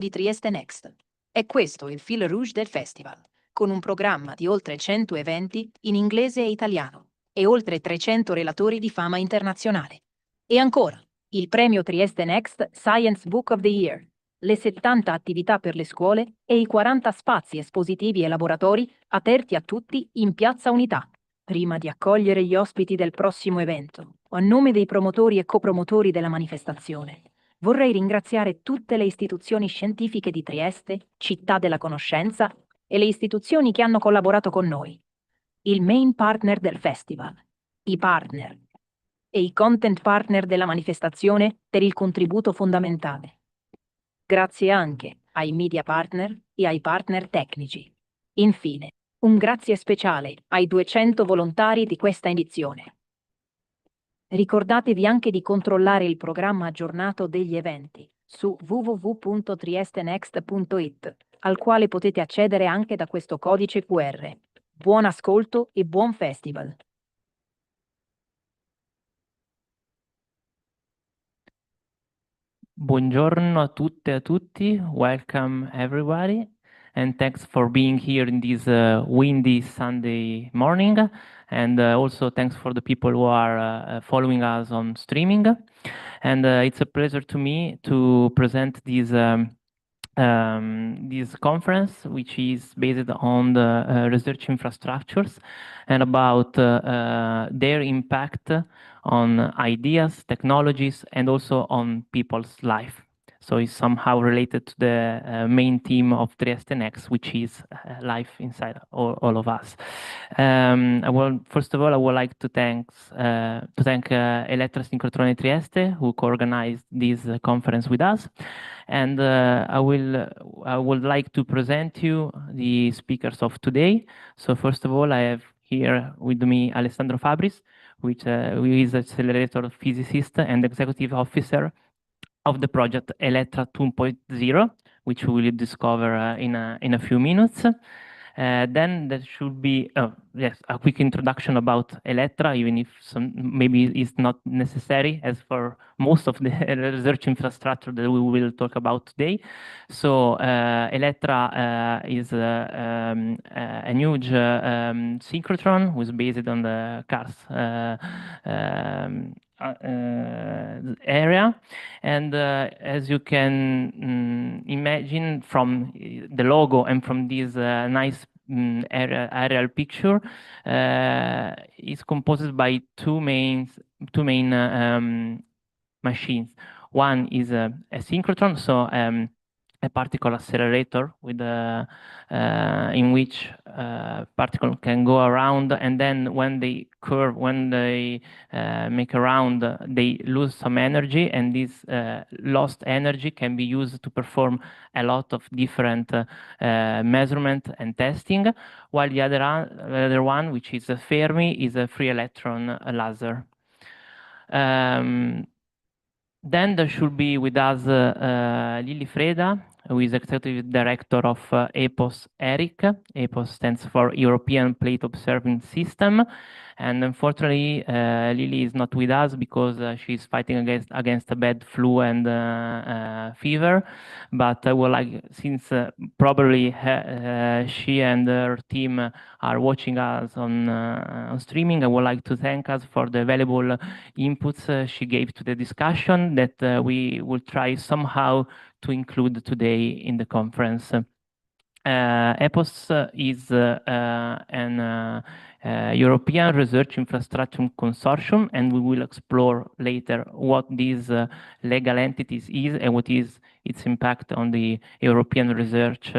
di Trieste Next. È questo il fil rouge del festival, con un programma di oltre 100 eventi in inglese e italiano e oltre 300 relatori di fama internazionale. E ancora, il premio Trieste Next Science Book of the Year, le 70 attività per le scuole e i 40 spazi espositivi e laboratori aperti a tutti in Piazza Unità. Prima di accogliere gli ospiti del prossimo evento, a nome dei promotori e copromotori della manifestazione, vorrei ringraziare tutte le istituzioni scientifiche di Trieste, città della conoscenza, e le istituzioni che hanno collaborato con noi. Il main partner del festival, i partner e i content partner della manifestazione per il contributo fondamentale. Grazie anche ai media partner e ai partner tecnici. Infine, un grazie speciale ai 200 volontari di questa edizione. Ricordatevi anche di controllare il programma aggiornato degli eventi su www.triestenext.it, al quale potete accedere anche da questo codice QR. Buon ascolto e buon festival! Buongiorno a tutte e a tutti, welcome everybody, and thanks for being here in this windy Sunday morning, and also thanks for the people who are following us on streaming. And it's a pleasure to me to present this conference, which is based on the research infrastructures and about their impact on ideas, technologies, and also on people's life. So it's somehow related to the main theme of Trieste Next, which is life inside all of us. First of all, I would like to thank Elettra Sincrotrone Trieste, who co-organized this conference with us. And I would like to present you the speakers of today. So first of all, I have here with me Alessandro Fabris, who is Accelerator physicist and executive officer of the project Elettra 2.0, which we will discover in a few minutes. Then there should be a quick introduction about Elettra, even if maybe it's not necessary as for most of the research infrastructure that we will talk about today. So Elettra is a huge synchrotron, who is based on the cars area, and as you can imagine from the logo and from this nice aerial picture, is composed by two main machines. One is a synchrotron, so a particle accelerator with in which particle can go around, and then when they curve, when they make a round, they lose some energy, and this lost energy can be used to perform a lot of different measurement and testing, while the other one, which is a Fermi, is a free electron laser. Then there should be with us Lilli Freda, who is Executive Director of EPOS-ERIC. EPOS stands for European Plate Observing System. And unfortunately, Lilli is not with us because she's fighting against a bad flu and fever. But I would like, since probably she and her team are watching us on streaming, I would like to thank us for the valuable inputs she gave to the discussion that we will try somehow to include today in the conference. EPOS is an European Research Infrastructure Consortium, and we will explore later what these legal entities is and what is its impact on the European research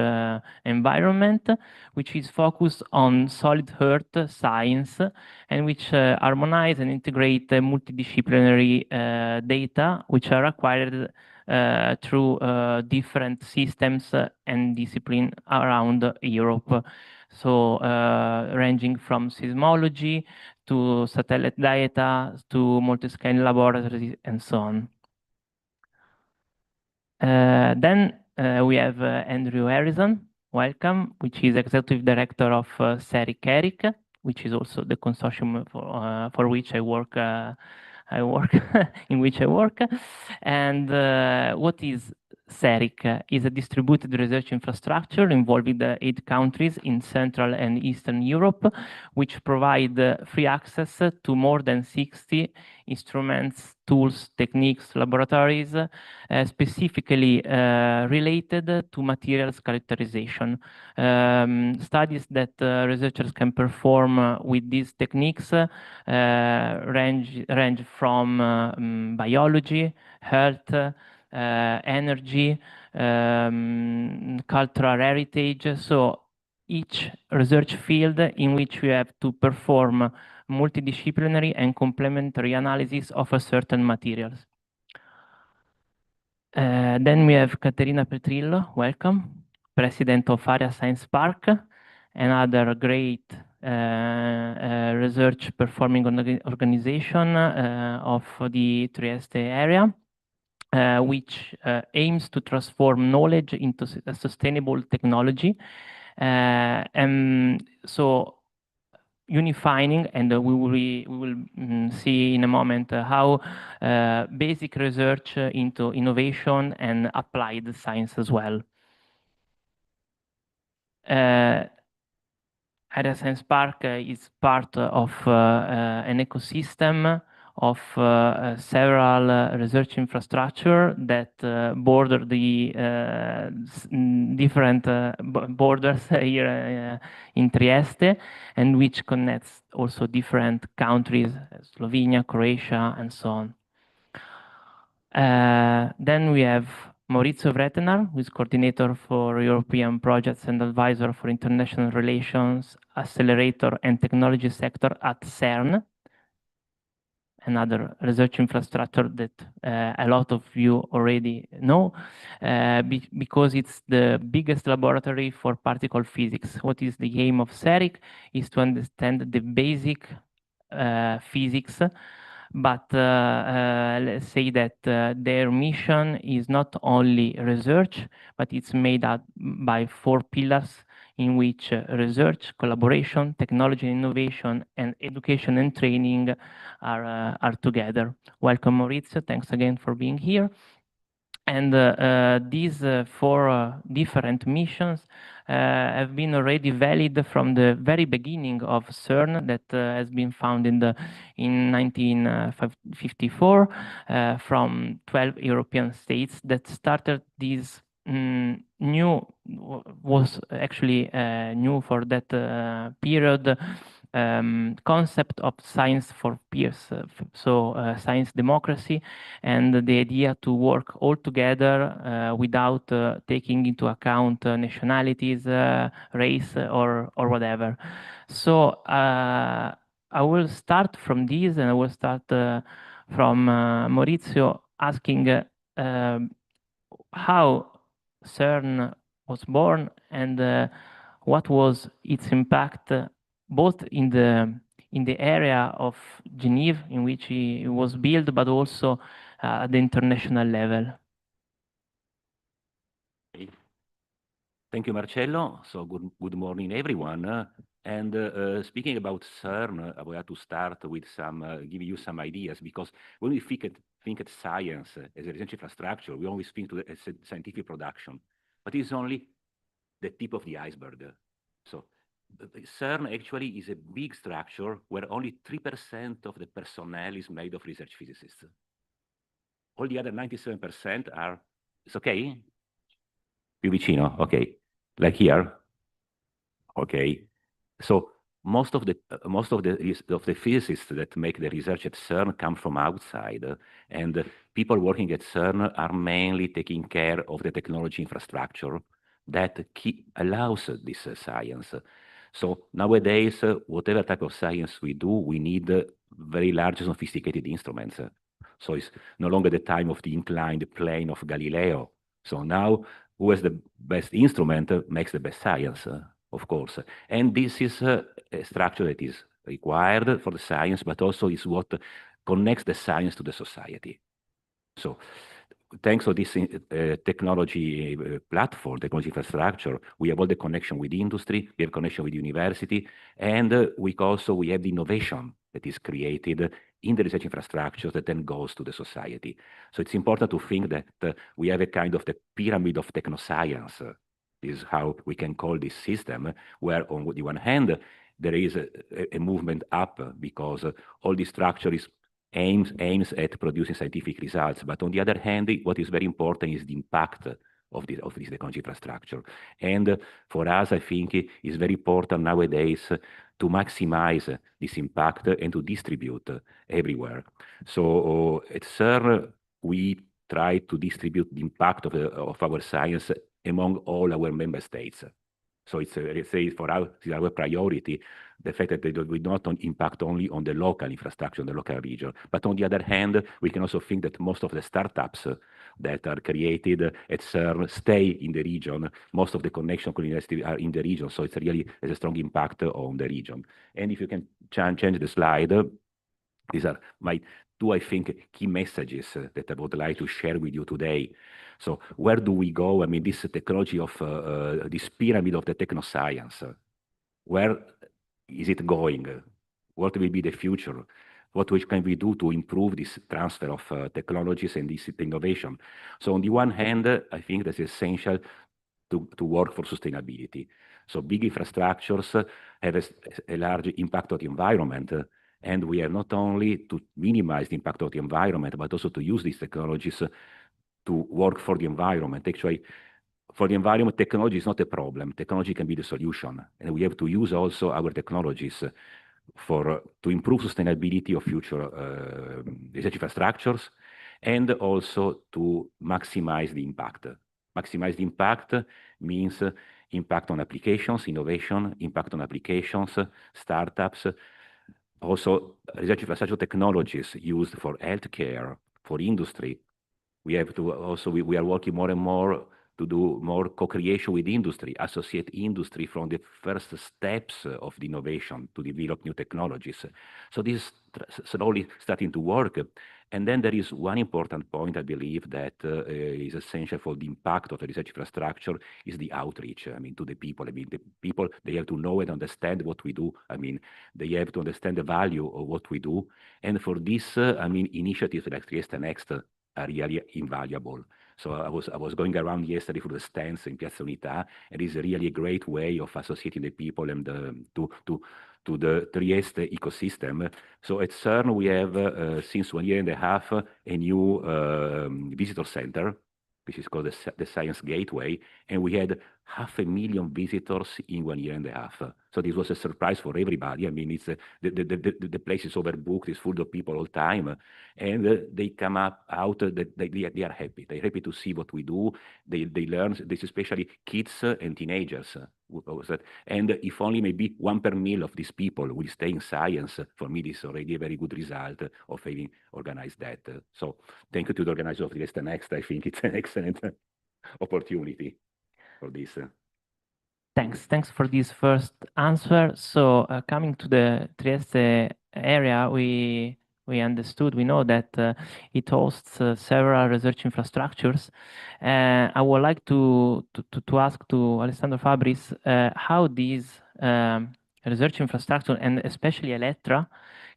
environment, which is focused on solid earth science and which harmonize and integrate multidisciplinary data which are acquired through different systems and discipline around Europe. So ranging from seismology to satellite data to multi-scale laboratories and so on. Then we have Andrew Harrison, welcome, which is Executive Director of CERIC-ERIC, which is also the consortium for which I work in which I work. And what is CERIC is a distributed research infrastructure involving the 8 countries in Central and Eastern Europe, which provide free access to more than 60 instruments, tools, techniques, laboratories, specifically related to materials characterization. Studies that researchers can perform with these techniques range from biology, health, energy, cultural heritage. So each research field in which we have to perform multidisciplinary and complementary analysis of a certain materials. Then we have Caterina Petrillo, welcome, President of Area Science Park, another great research performing organization of the Trieste area. Which aims to transform knowledge into a sustainable technology. And so unifying, and we will see in a moment how basic research into innovation and applied science as well. Area Science Park is part of an ecosystem of several research infrastructure that border the different borders here in Trieste, and which connects also different countries, Slovenia, Croatia, and so on. Then we have Maurizio Vretenar, who is coordinator for European projects and advisor for international relations, Accelerator and technology sector at CERN, another research infrastructure that a lot of you already know, because it's the biggest laboratory for particle physics. What is the aim of CERIC is to understand the basic physics, but let's say that their mission is not only research, but it's made up by 4 pillars in which research, collaboration, technology and innovation, and education and training are together. Welcome, Maurizio. Thanks again for being here. And these 4 different missions have been already valid from the very beginning of CERN, that has been founded in 1954 from 12 European states that started this was actually new for that period, concept of science for peers, so science democracy, and the idea to work all together without taking into account nationalities, race, or whatever. So I will start from this, and I will start from Maurizio, asking how CERN was born and what was its impact both in the area of Geneva in which it was built, but also at the international level. Thank you, Marcello. So good morning, everyone. And speaking about CERN, I would like to start with give you some ideas, because when we think at science as a research infrastructure, we always think to scientific production, but it's only the tip of the iceberg. So CERN actually is a big structure where only 3% of the personnel is made of research physicists. All the other 97% are, it's okay? Più vicino, okay. Like here, okay. So most of the physicists that make the research at CERN come from outside, and people working at CERN are mainly taking care of the technology infrastructure that allows this science. So nowadays, whatever type of science we do, we need very large, sophisticated instruments. So it's no longer the time of the inclined plane of Galileo. So now, who has the best instrument makes the best science, of course. And this is a structure that is required for the science, but also is what connects the science to the society. So thanks to this technology platform, technology infrastructure, we have all the connection with industry, we have connection with university, and we have the innovation that is created in the research infrastructure that then goes to the society. So it's important to think that we have a kind of the pyramid of technoscience. This is how we can call this system, where on the one hand, there is a movement up because all this structure is aims at producing scientific results. But on the other hand, what is very important is the impact of this technology infrastructure. And for us, I think it's very important nowadays to maximize this impact and to distribute everywhere. So at CERN, we try to distribute the impact of our science among all our member states. So it's for us, it's our priority, the fact that we not impact only on the local infrastructure, on the local region. But on the other hand, we can also think that most of the startups that are created at CERN stay in the region. Most of the connections with university are in the region. So it's really has a strong impact on the region. And if you can change the slide, these are my two, I think, key messages that I would like to share with you today. So where do we go? I mean, this technology of this pyramid of the technoscience, where is it going? What will be the future? What can we do to improve this transfer of technologies and this innovation? So on the one hand, I think that's essential to work for sustainability. So big infrastructures have a large impact on the environment, and we have not only to minimize the impact of the environment, but also to use these technologies to work for the environment. Actually, for the environment, technology is not a problem. Technology can be the solution. And we have to use also our technologies to improve sustainability of future research infrastructures, and also to maximize the impact. Maximize the impact means impact on applications, innovation, impact on applications, startups, also research infrastructure technologies used for healthcare, for industry. We have to also, we are working more and more to do more co-creation with industry, associate industry from the first steps of the innovation to develop new technologies. So this is slowly starting to work. And then there is one important point, I believe, that is essential for the impact of the research infrastructure is the outreach, I mean, to the people. I mean, the people, they have to know and understand what we do. I mean, they have to understand the value of what we do. And for this, I mean, initiatives like Trieste Next are really invaluable. So I was going around yesterday for the stands in Piazza Unità, and it's really a great way of associating the people and to the Trieste ecosystem. So at CERN, we have, since 1 year and a half, a new visitor center, which is called the Science Gateway, and we had 500,000 visitors in 1 year and a half. So this was a surprise for everybody. I mean, it's the place is overbooked, it's full of people all the time, and they come out, they are happy. They're happy to see what we do. They learn, this especially kids and teenagers. And if only maybe 1 per mil of these people will stay in science, for me, this is already a very good result of having organized that. So thank you to the organizer of Trieste Next. I think it's an excellent opportunity for this. Thanks for this first answer. So coming to the Trieste area, we understood, we know that it hosts several research infrastructures. I would like to ask to Alessandro Fabris how these research infrastructure, and especially Elettra,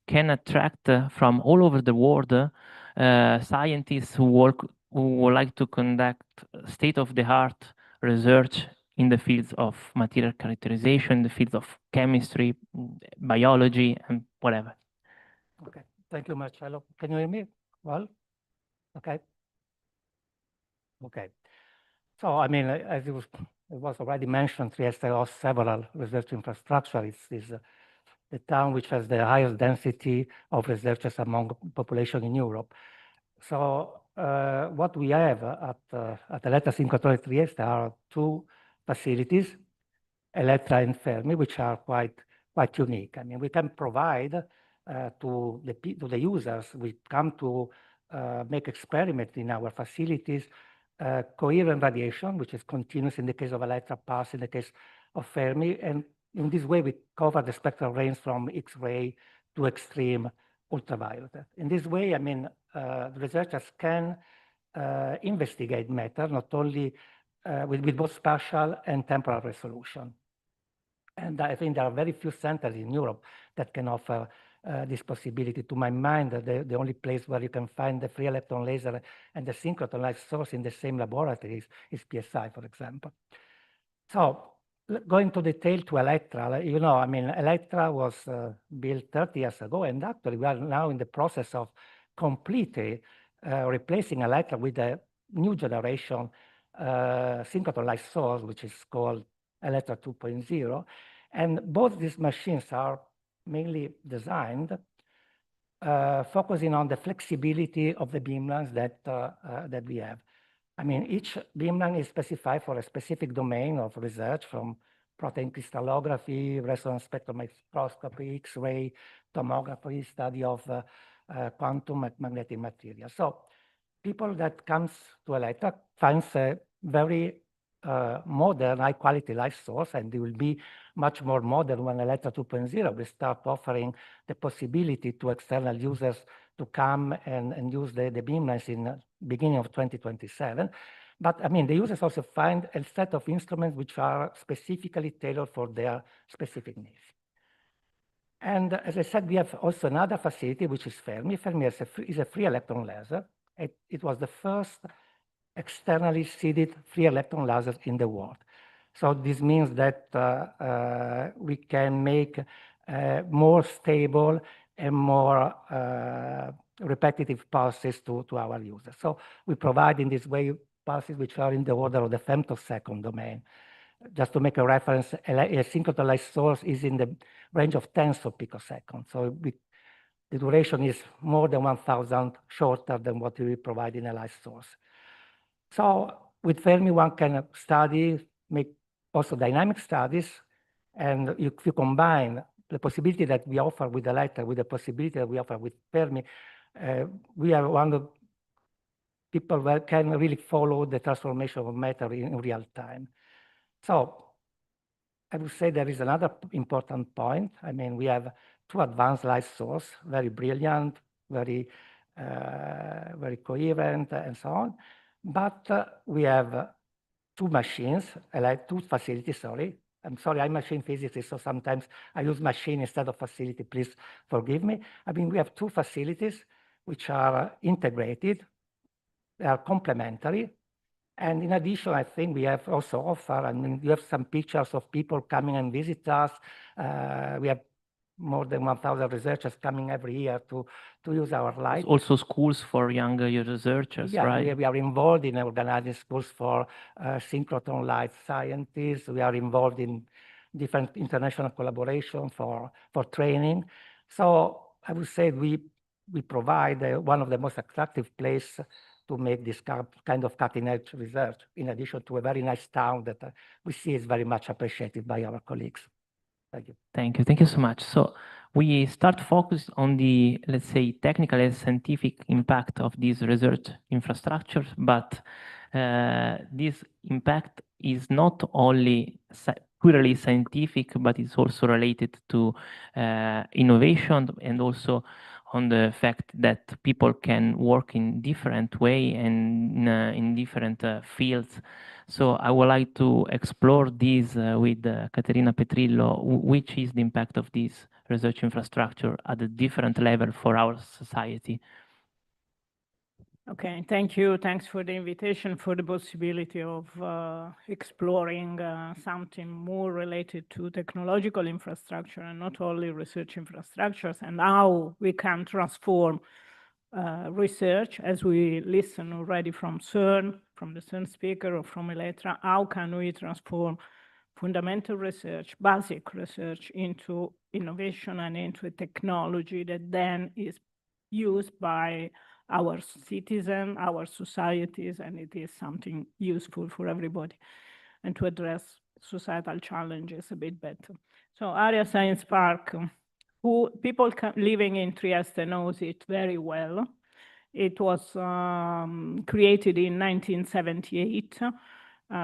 can attract from all over the world scientists who would like to conduct state-of-the-art research in the fields of material characterization, the fields of chemistry, biology, and whatever. Okay, thank you, Marcello. Can you hear me well? Okay. Okay. So, I mean, as it was already mentioned, Trieste has several research infrastructure. It's the town which has the highest density of researchers among population in Europe. So, what we have at Elettra Sincrotrone Trieste are 2 facilities, Elettra and Fermi, which are quite unique. I mean, we can provide to the users, we come to make experiments in our facilities, coherent radiation, which is continuous in the case of Elettra, pulse in the case of Fermi, and in this way we cover the spectral range from X-ray to extreme ultraviolet. In this way, I mean, the researchers can investigate matter not only with both spatial and temporal resolution. And I think there are very few centers in Europe that can offer this possibility. To my mind, the only place where you can find the free electron laser and the synchrotron light source in the same laboratory is PSI, for example. So going to detail to Elettra, you know, I mean, Elettra was built 30 years ago, and actually we are now in the process of completely replacing Elettra with a new generation synchrotron light source, which is called Elettra 2.0. And both these machines are mainly designed focusing on the flexibility of the beamlines that we have. I mean, each beamline is specified for a specific domain of research, from protein crystallography, resonance spectral microscopy, X-ray, tomography, study of quantum magnetic material. So people that comes to Elettra finds a very modern, high-quality light source, and it will be much more modern when Elettra 2.0 will start offering the possibility to external users to come and use the beamlines in the beginning of 2027. But I mean, the users also find a set of instruments which are specifically tailored for their specific needs. And as I said, we have also another facility, which is Fermi. Fermi is a free electron laser. It was the first externally seeded free electron lasers in the world. So this means that we can make more stable and more repetitive pulses to our users. So we provide in this way pulses which are in the order of the femtosecond domain. Just to make a reference, a synchrotron light source is in the range of tens of picoseconds. So the duration is more than 1,000 shorter than what we provide in a light source. So with Fermi, one can study, make also dynamic studies, and if you combine the possibility that we offer with Elettra with the possibility that we offer with Fermi, we are one of people that can really follow the transformation of matter in real time. So I would say there is another important point. I mean, we have two advanced light sources, very brilliant, very coherent, and so on. But we have two machines, two facilities, sorry. I'm sorry, I'm machine physicist, so sometimes I use machine instead of facility. Please forgive me. I mean, we have two facilities which are integrated. They are complementary. And in addition, I think we have also offer, I mean, you have some pictures of people coming and visit us. We have more than 1,000 researchers coming every year to use our light. Also schools for younger researchers, right? Yeah, we are involved in organizing schools for synchrotron light scientists. We are involved in different international collaboration for training. So I would say we provide one of the most attractive places to make this kind of cutting-edge research, in addition to a very nice town that we see is very much appreciated by our colleagues. Thank you. Thank you. Thank you so much. So we start focus on the, let's say, technical and scientific impact of these research infrastructures, but this impact is not only purely scientific, but it's also related to innovation, and also on the fact that people can work in different way and in different fields. So I would like to explore this with Caterina Petrillo, which is the impact of this research infrastructure at a different level for our society. Okay, thank you. Thanks for the invitation, for the possibility of exploring something more related to technological infrastructure and not only research infrastructures, and how we can transform research, as we listen already from CERN, from the CERN speaker, or from Elettra. How can we transform fundamental research, basic research, into innovation and into a technology that then is used by our citizens, our societies, and it is something useful for everybody, and to address societal challenges a bit better. So Area Science Park, people living in Trieste knows it very well. It was created in 1978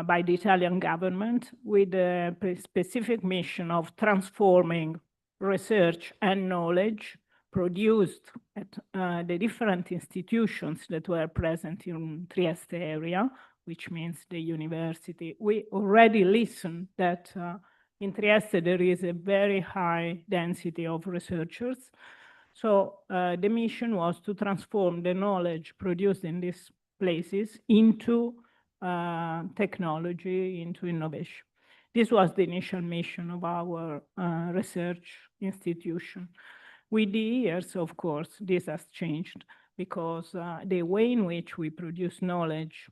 by the Italian government with a specific mission of transforming research and knowledge produced at the different institutions that were present in Trieste area, which means the university. We already listened that in Trieste there is a very high density of researchers, So the mission was to transform the knowledge produced in these places into technology, into innovation. This was the initial mission of our research institution. With the years, of course, this has changed because the way in which we produce knowledge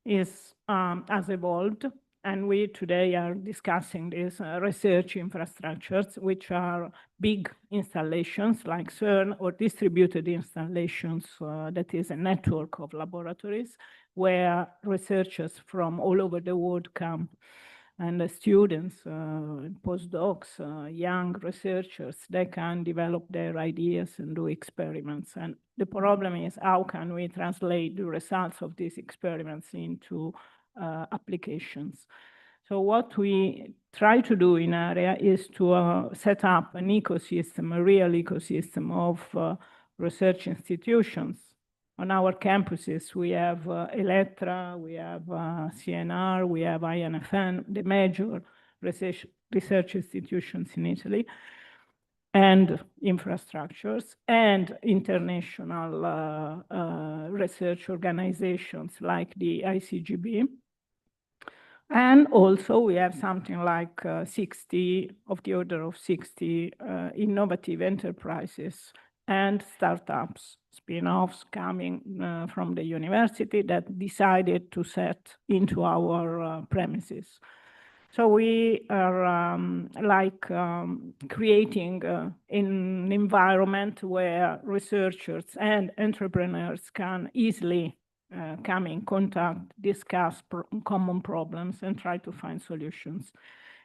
has evolved. And we today are discussing these research infrastructures, which are big installations like CERN or distributed installations that is a network of laboratories where researchers from all over the world come. And the students, postdocs, young researchers, they can develop their ideas and do experiments. And the problem is, how can we translate the results of these experiments into applications? So what we try to do in area is to set up an ecosystem, a real ecosystem of research institutions. On our campuses, we have Elettra, we have CNR, we have INFN, the major research institutions in Italy, and infrastructures, and international research organizations like the ICGB. And also we have something like 60, of the order of 60 innovative enterprises and startups, spin-offs coming from the university that decided to set into our premises. So we are creating an environment where researchers and entrepreneurs can easily come in contact, discuss common problems, and try to find solutions.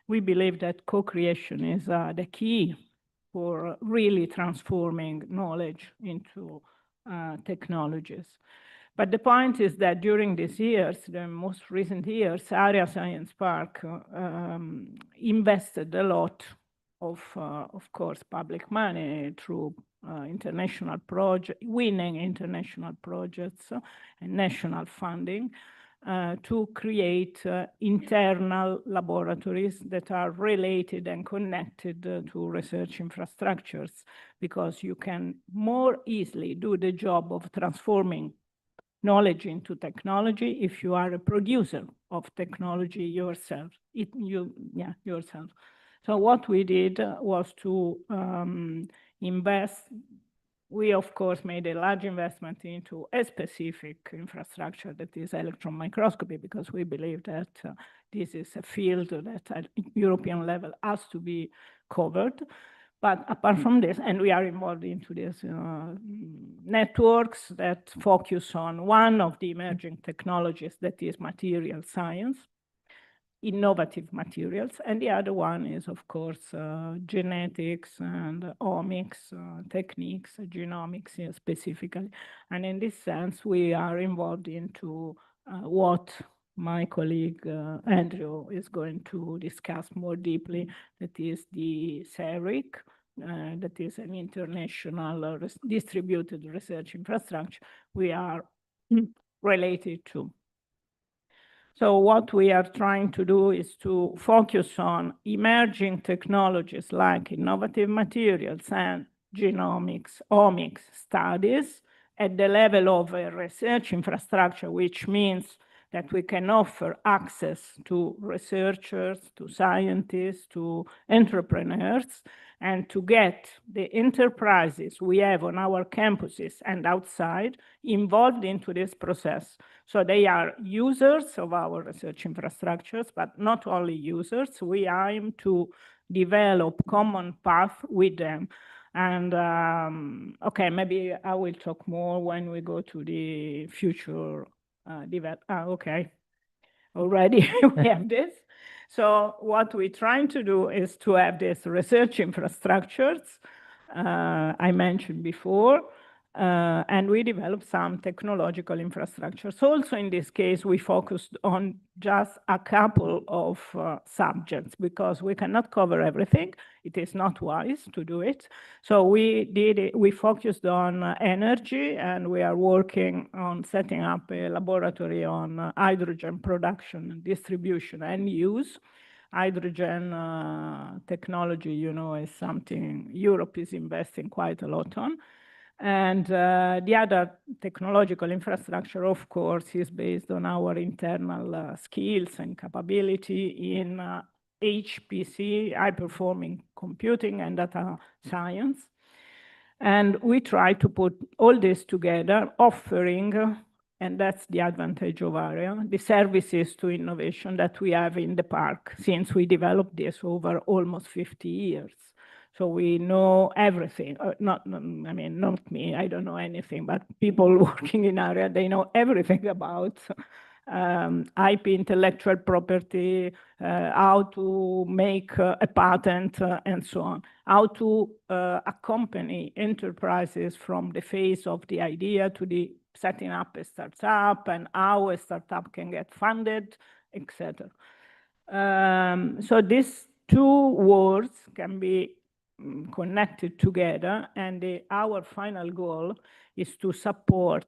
We believe that co-creation is the key for really transforming knowledge into technologies. But the point is that during these years, the most recent years, Area Science Park invested a lot of course, public money through international projects, winning international projects and national funding to create internal laboratories that are related and connected to research infrastructures, because you can more easily do the job of transforming knowledge into technology if you are a producer of technology yourself. Yourself. So what we did was to invest. We, of course, made a large investment into a specific infrastructure that is electron microscopy, because we believe that this is a field that at European level has to be covered. But apart from this, and we are involved into these networks that focus on one of the emerging technologies, that is material science, innovative materials, and the other one is, of course, genetics and omics techniques, genomics specifically. And in this sense, we are involved into what my colleague Andrew is going to discuss more deeply, that is the CERIC, that is an international distributed research infrastructure we are related to. So what we are trying to do is to focus on emerging technologies like innovative materials and genomics, omics studies at the level of a research infrastructure, which means that we can offer access to researchers, to scientists, to entrepreneurs, and to get the enterprises we have on our campuses and outside involved into this process. So they are users of our research infrastructures, but not only users. We aim to develop common path with them. And okay, maybe I will talk more when we go to the future okay, already we have this. So what we're trying to do is to have these research infrastructures I mentioned before, and we developed some technological infrastructures. Also in this case, we focused on just a couple of subjects because we cannot cover everything. It is not wise to do it. So we focused on energy, and we are working on setting up a laboratory on hydrogen production, distribution, and use. hydrogen technology, you know, is something Europe is investing quite a lot on. And the other technological infrastructure, of course, is based on our internal skills and capability in HPC, high-performing computing and data science. And we try to put all this together, offering, and that's the advantage of AREA, the services to innovation that we have in the park since we developed this over almost 50 years. So we know everything, not me, I don't know anything, but people working in AREA, they know everything about IP, intellectual property, how to make a patent, and so on. How to accompany enterprises from the phase of the idea to the setting up a startup and how a startup can get funded, etc. So these two words can be connected together, and our final goal is to support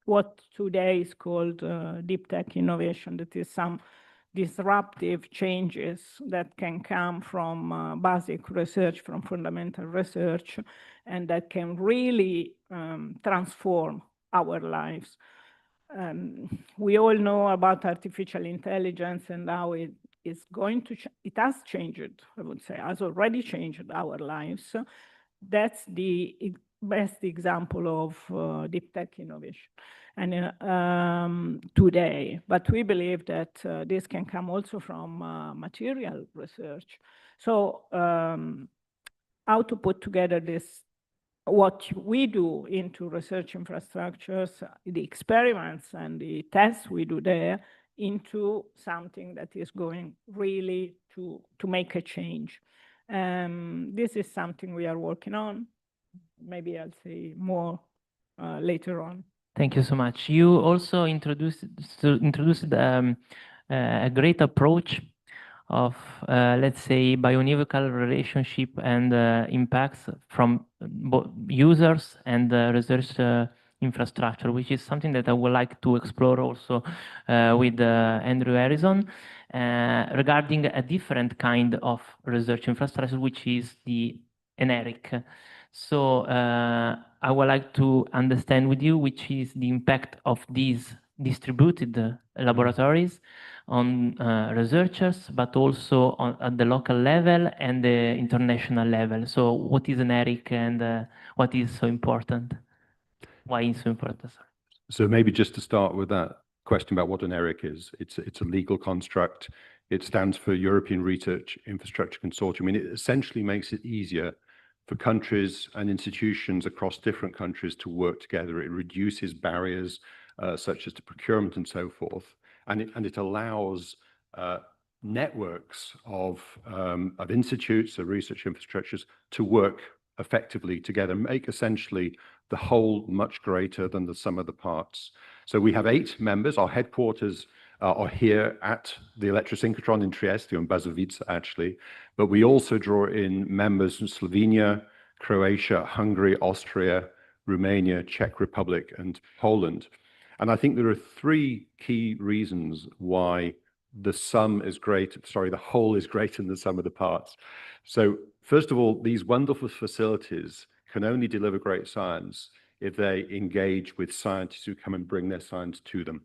what today is called deep tech innovation. That is some disruptive changes that can come from basic research, from fundamental research, and that can really transform our lives. We all know about artificial intelligence and how it is going to, it has changed, I would say, has already changed our lives. That's the best example of deep tech innovation and today. But we believe that this can come also from material research. So how to put together this, what we do into research infrastructures, the experiments and the tests we do there, into something that is going really to make a change. This is something we are working on. Maybe I'll say more later on. Thank you so much. You also introduced a great approach of, let's say, bionivocal relationship and impacts from both users and research infrastructure, which is something that I would like to explore also with Andrew Harrison regarding a different kind of research infrastructure, which is the ERIC. So I would like to understand with you which is the impact of these distributed laboratories on researchers, but also at the local level and the international level. So what is an ERIC and what is so important? Why is so important? So maybe just to start with that question about what an ERIC is, it's a legal construct. It stands for European Research Infrastructure Consortium. I mean, it essentially makes it easier for countries and institutions across different countries to work together. It reduces barriers such as to procurement and so forth. And it allows networks of institutes, of research infrastructures to work effectively together, make essentially the whole much greater than the sum of the parts. So we have 8 members. Our headquarters are here at the Elettra Sincrotrone in Trieste, in Bazovice actually, but we also draw in members from Slovenia, Croatia, Hungary, Austria, Romania, Czech Republic, and Poland. And I think there are 3 key reasons why the sum is great, sorry, the whole is greater than the sum of the parts. So first of all, these wonderful facilities can only deliver great science if they engage with scientists who come and bring their science to them.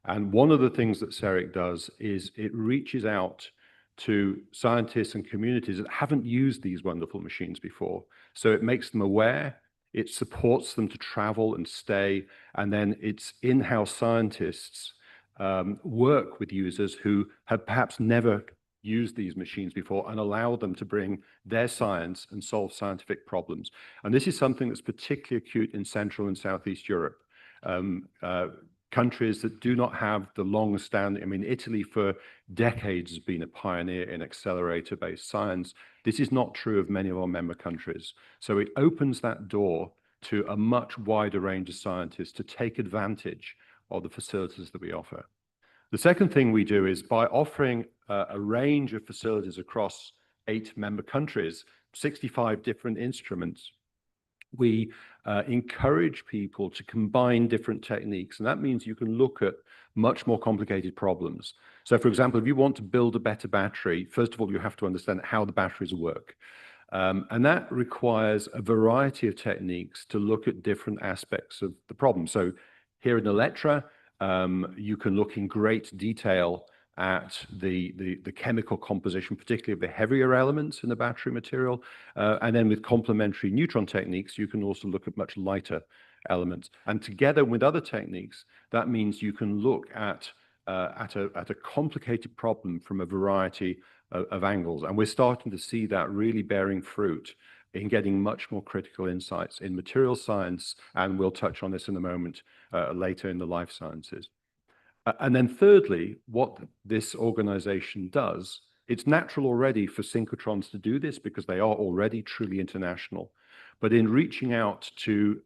And one of the things that CERIC does is it reaches out to scientists and communities that haven't used these wonderful machines before. So it makes them aware, it supports them to travel and stay, and then it's in-house scientists work with users who have perhaps never used these machines before and allow them to bring their science and solve scientific problems. And this is something that's particularly acute in Central and Southeast Europe. Countries that do not have the long-standing, I mean, Italy for decades has been a pioneer in accelerator-based science. This is not true of many of our member countries. So it opens that door to a much wider range of scientists to take advantage of the facilities that we offer. The second thing we do is by offering a range of facilities across 8 member countries, 65 different instruments, we encourage people to combine different techniques. And that means you can look at much more complicated problems. So for example, if you want to build a better battery, first of all, you have to understand how the batteries work. And that requires a variety of techniques to look at different aspects of the problem. So here in Elettra, you can look in great detail at the chemical composition, particularly of the heavier elements in the battery material. And then with complementary neutron techniques, you can also look at much lighter elements. And together with other techniques, that means you can look at a complicated problem from a variety of angles. And we're starting to see that really bearing fruit in getting much more critical insights in material science, and we'll touch on this in a moment later in the life sciences. And then thirdly, what this organization does, it's natural already for synchrotrons to do this because they are already truly international. But in reaching out to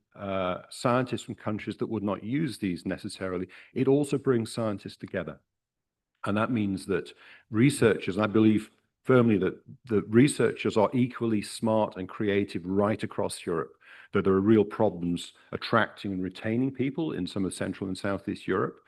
scientists from countries that would not use these necessarily, it also brings scientists together. And that means that researchers, and I believe firmly that the researchers are equally smart and creative right across Europe, that there are real problems attracting and retaining people in some of Central and Southeast Europe.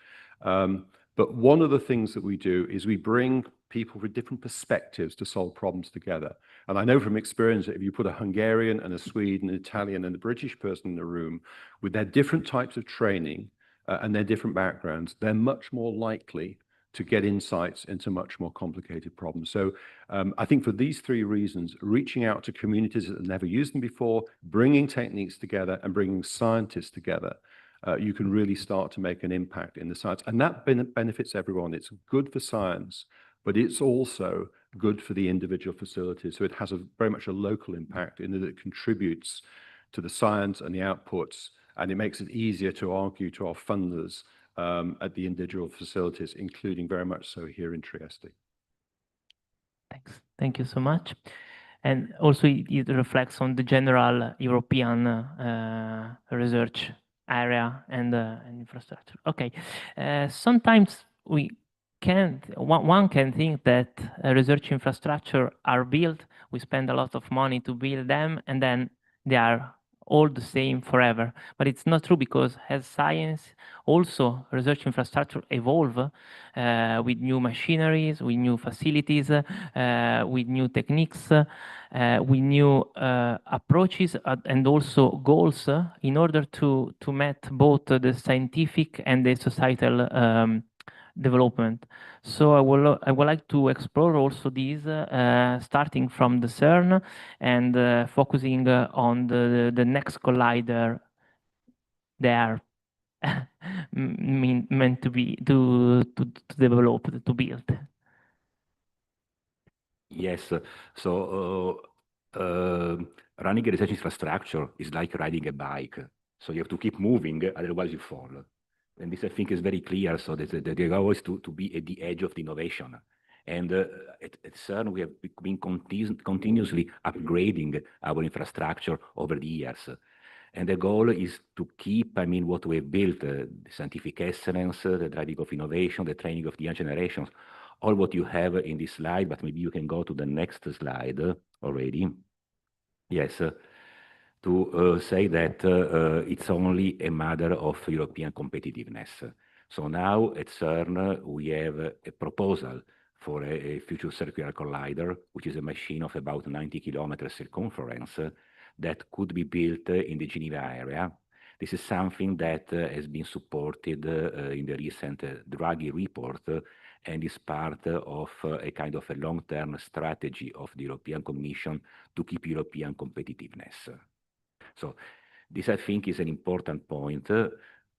But one of the things that we do is we bring people with different perspectives to solve problems together. And I know from experience that if you put a Hungarian and a Swede and an Italian and a British person in a room with their different types of training and their different backgrounds, they're much more likely to get insights into much more complicated problems. So I think for these three reasons, reaching out to communities that have never used them before, bringing techniques together and bringing scientists together, you can really start to make an impact in the science. And that benefits everyone. It's good for science, but it's also good for the individual facilities. So it has very much a local impact in that it contributes to the science and the outputs, and it makes it easier to argue to our funders at the individual facilities, including very much so here in Trieste. Thanks. Thank you so much. And also it reflects on the general European research area and infrastructure. Okay. Sometimes one can think that research infrastructure are built, we spend a lot of money to build them, and then they are all the same forever. But it's not true, because as science, also research infrastructure evolve with new machineries, with new facilities, with new techniques, with new approaches and also goals in order to meet both the scientific and the societal development. So I would like to explore also these, starting from the CERN and focusing on the next collider they are meant to be to develop, to build. Yes, so running a research infrastructure is like riding a bike. So you have to keep moving, otherwise you fall. And this, I think, is very clear. So that the goal is to be at the edge of the innovation. And at CERN, we have been continuously upgrading our infrastructure over the years. And the goal is to keep, what we've built, the scientific excellence, the driving of innovation, the training of the young generations, all what you have in this slide, but maybe you can go to the next slide already. Yes. To say that it's only a matter of European competitiveness. So now at CERN, we have a proposal for a future circular collider, which is a machine of about 90 kilometers circumference that could be built in the Geneva area. This is something that has been supported in the recent Draghi report and is part of a kind of a long-term strategy of the European Commission to keep European competitiveness. So this, I think, is an important point.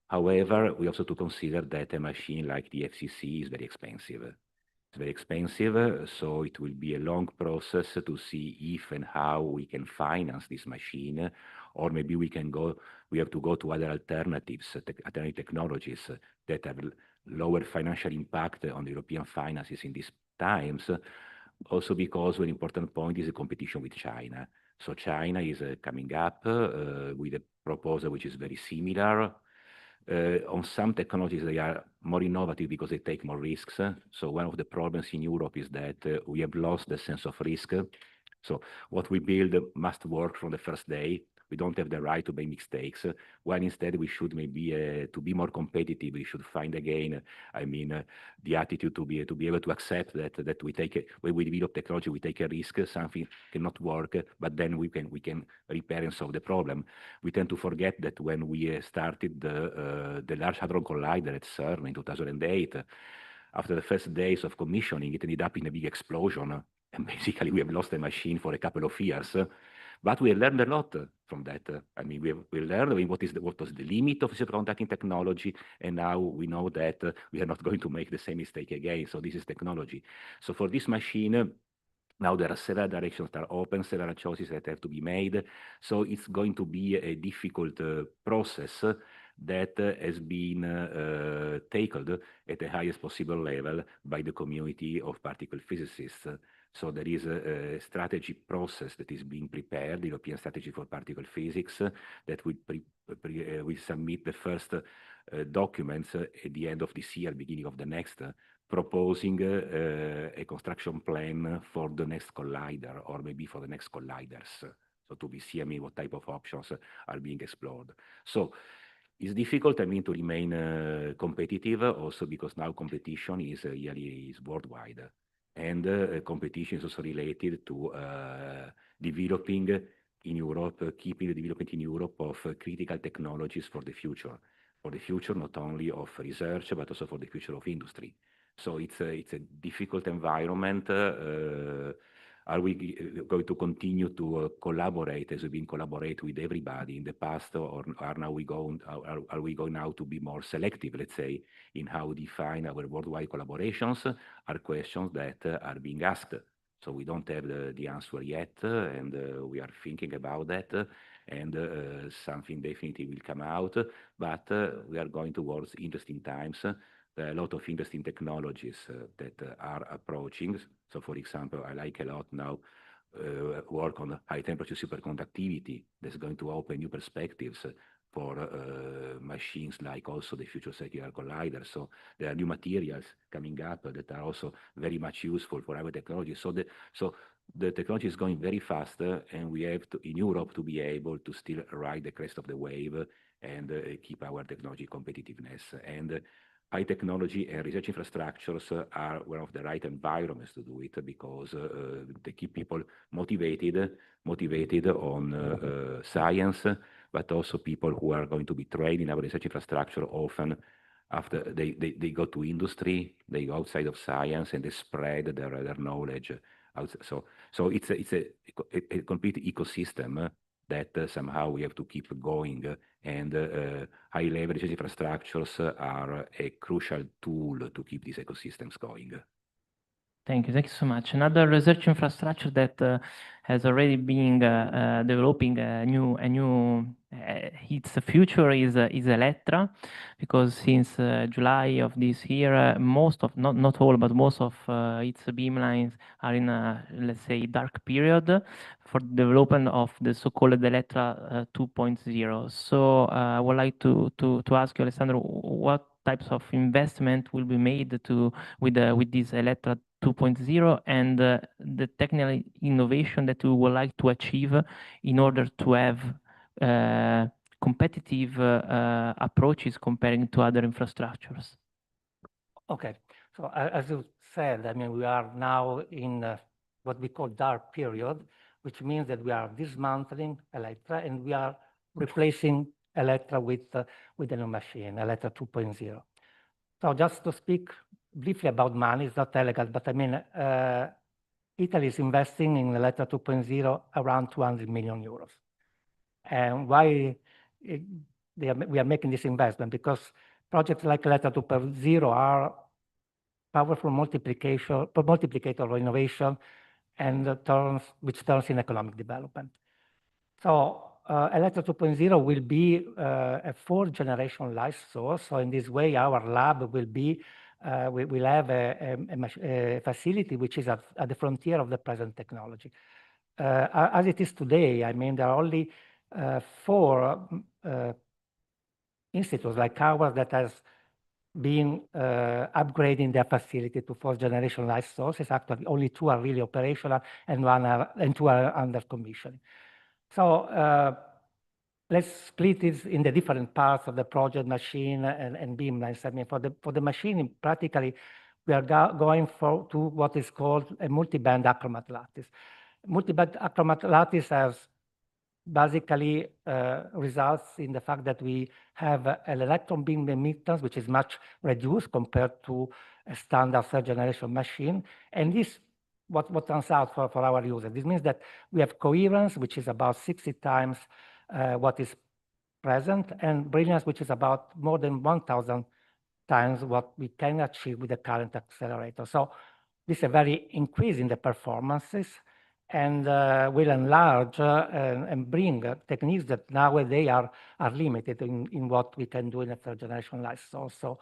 However, we also have to consider that a machine like the FCC is very expensive. It's very expensive, so it will be a long process to see if and how we can finance this machine, or maybe we have to go to other alternatives, alternative technologies that have lower financial impact on the European finances in these times. Also because an important point is the competition with China. So China is coming up with a proposal which is very similar. On some technologies, they are more innovative because they take more risks. So one of the problems in Europe is that we have lost the sense of risk. So what we build must work from the first day. We don't have the right to make mistakes. While instead we should maybe, to be more competitive, we should find again, I mean, the attitude to be able to accept that we take when we develop technology, we take a risk, something cannot work, but then we can repair and solve the problem. We tend to forget that when we started the Large Hadron Collider at CERN in 2008, after the first days of commissioning, it ended up in a big explosion. And basically, we have lost the machine for a couple of years. But we learned a lot from that. I mean, we learned what was the limit of superconducting technology, and now we know that we are not going to make the same mistake again. So this is technology. So for this machine, now there are several directions that are open, several choices that have to be made. So it's going to be a difficult process that has been tackled at the highest possible level by the community of particle physicists. So there is a strategy process that is being prepared, the European Strategy for Particle Physics, that will submit the first documents at the end of this year, beginning of the next, proposing a construction plan for the next collider, or maybe for the next colliders. So to be seen, I mean, what type of options are being explored. So it's difficult, I mean, to remain competitive, also because now competition is worldwide. And competition is also related to developing in Europe, keeping the development in Europe of critical technologies for the future not only of research, but also for the future of industry. So it's a difficult environment. Are we going to continue to collaborate as we've been collaborate with everybody in the past, or are we going now to be more selective, let's say, in how we define our worldwide collaborations? Are questions that are being asked. So we don't have the answer yet, and we are thinking about that, and something definitely will come out, but we are going towards interesting times. There are a lot of interesting technologies that are approaching. So for example, I like a lot now work on high temperature superconductivity. That's going to open new perspectives for machines like also the future circular collider. So there are new materials coming up that are also very much useful for our technology. So the technology is going very fast, and we have to, in Europe, to be able to still ride the crest of the wave and keep our technology competitiveness. And high technology and research infrastructures are one of the right environments to do it, because they keep people motivated on science, but also people who are going to be trained in our research infrastructure often after they go to industry, they go outside of science, and they spread their knowledge. So it's a complete ecosystem that somehow we have to keep going, and high level research infrastructures are a crucial tool to keep these ecosystems going. Thank you so much. Another research infrastructure that has already been developing its future is Elettra, because since July of this year, most of, not all, but most of its beamlines are in a, let's say, dark period for the development of the so-called Elettra 2.0. So I would like to ask you, Alessandro, what types of investment will be made with this Elettra 2.0 and the technical innovation that we would like to achieve in order to have competitive approaches comparing to other infrastructures. Okay, so as you said, I mean, we are now in what we call dark period, which means that we are dismantling Elettra and we are replacing Elettra with a new machine, Elettra 2.0. So just to speak briefly about money, it's not elegant, but I mean, Italy is investing in Elettra 2.0 around 200 million euros. And why we are making this investment? Because projects like Elettra 2.0 are powerful multiplicator of innovation and which turns in economic development. So Elettra 2.0 will be a 4th generation light source. So in this way, our lab will be, we'll have a facility which is at the frontier of the present technology. As it is today, I mean, there are only 4 institutes like ours that has been upgrading their facility to 4th generation light sources. Actually, only 2 are really operational and 2 are under commissioning. So let's split it in the different parts of the project, machine and beamlines. I mean, for the machine, practically, we are going to what is called a multi-band achromat lattice. Multi-band achromat lattice has basically results in the fact that we have an electron beam emittance, which is much reduced compared to a standard third-generation machine. And this, what turns out for our users. This means that we have coherence, which is about 60 times what is present, and brilliance, which is about more than 1,000 times what we can achieve with the current accelerator. So this is a very increase in the performances, and will enlarge and bring techniques that nowadays are limited in what we can do in a third-generation license. Also,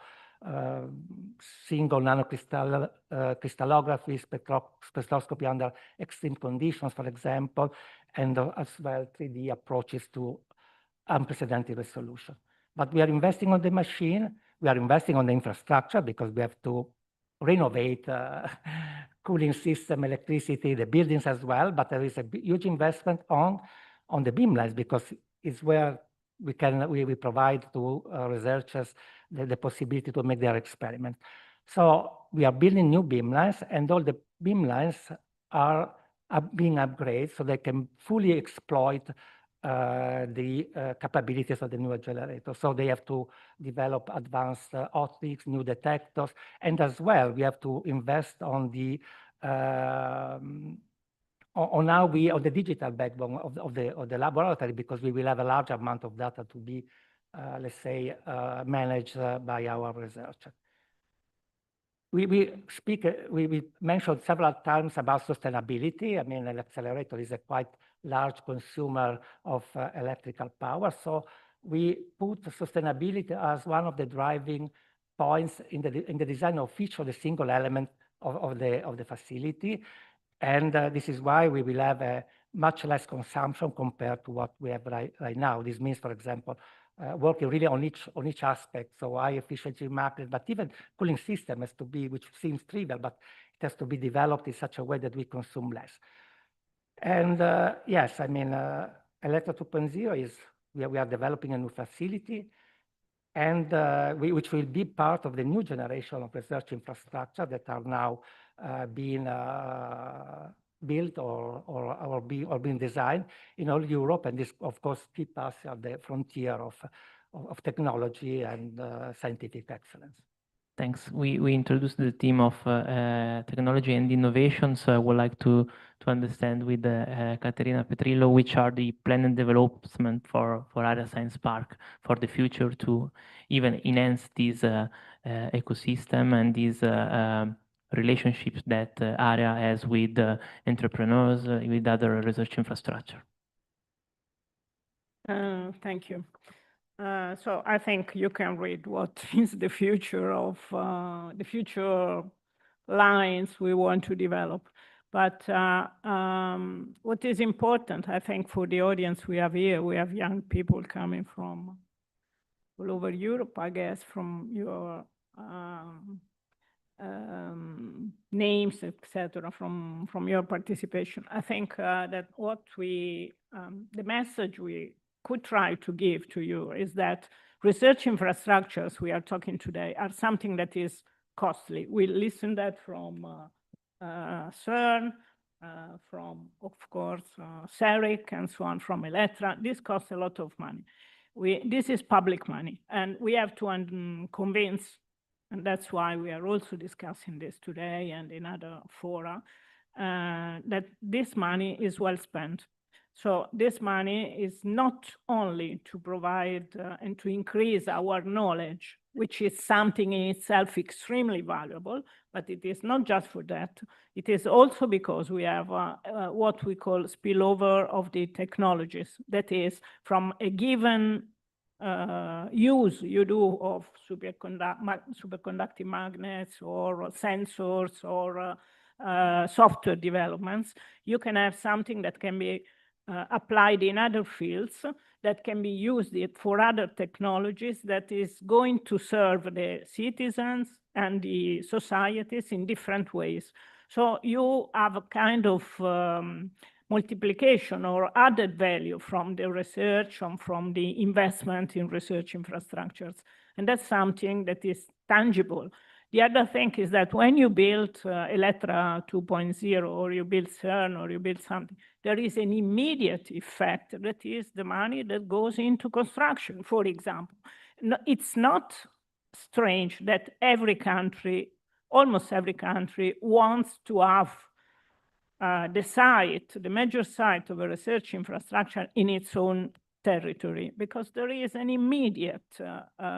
single nanocrystallography, spectroscopy under extreme conditions, for example, and as well 3D approaches to unprecedented resolution. But we are investing on the machine, we are investing on the infrastructure, because we have to renovate cooling system, electricity, the buildings as well, but there is a huge investment on the beamlines, because it's where we provide to researchers the possibility to make their experiment. So we are building new beamlines, and all the beamlines are being upgraded so they can fully exploit the capabilities of the new accelerator. So they have to develop advanced optics, new detectors, and as well we have to invest on the on the digital backbone of the laboratory, because we will have a large amount of data to be let's say managed by our researchers. We mentioned several times about sustainability. I mean, an accelerator is a quite large consumer of electrical power. So we put sustainability as one of the driving points in the design of each of the single element of the facility. And this is why we will have a much less consumption compared to what we have right now. This means, for example, working really on each aspect. So high efficiency mapping, but even cooling system has to be, which seems trivial, but it has to be developed in such a way that we consume less. And yes, I mean, Elettra 2.0 is, we are developing a new facility, and which will be part of the new generation of research infrastructure that are now being built or being designed in all Europe. And this, of course, keeps us at the frontier of technology and scientific excellence. Thanks. We introduced the theme of technology and innovation, so I would like to understand with Caterina Petrillo, which are the planned development for Area Science Park for the future to even enhance this ecosystem and these relationships that area has with entrepreneurs, with other research infrastructure. Thank you. So I think you can read what is the future of the future lines we want to develop. But what is important, I think, for the audience we have here, we have young people coming from all over Europe, I guess, from your names, etc., from your participation. I think that what the message we could try to give to you is that research infrastructures we are talking today are something that is costly. We listened that from CERN, from, of course, CERIC, and so on, from Elettra. This costs a lot of money. This is public money, and we have to convince, and that's why we are also discussing this today and in other fora, that this money is well spent. So this money is not only to provide and to increase our knowledge, which is something in itself extremely valuable, but it is not just for that. It is also because we have what we call spillover of the technologies. That is, from a given use you do of superconducting magnets or sensors or software developments, you can have something that can be applied in other fields, that can be used for other technologies, that is going to serve the citizens and the societies in different ways. So you have a kind of multiplication or added value from the research and from the investment in research infrastructures. And that's something that is tangible. The other thing is that when you build Elettra 2.0 or you build CERN or you build something, there is an immediate effect that is the money that goes into construction, for example. No, it's not strange that every country, almost every country, wants to have the major site of a research infrastructure in its own territory, because there is an immediate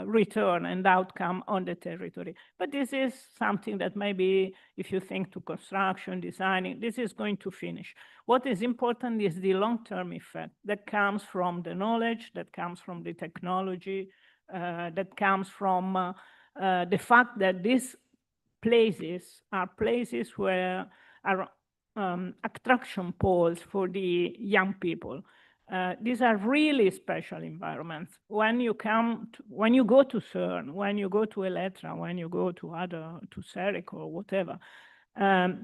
return and outcome on the territory. But this is something that maybe, if you think to construction, designing, this is going to finish. What is important is the long-term effect that comes from the knowledge, that comes from the technology, that comes from the fact that these places are places where are attraction poles for the young people. These are really special environments. When you go to CERN, when you go to Elettra, when you go to CERIC or whatever,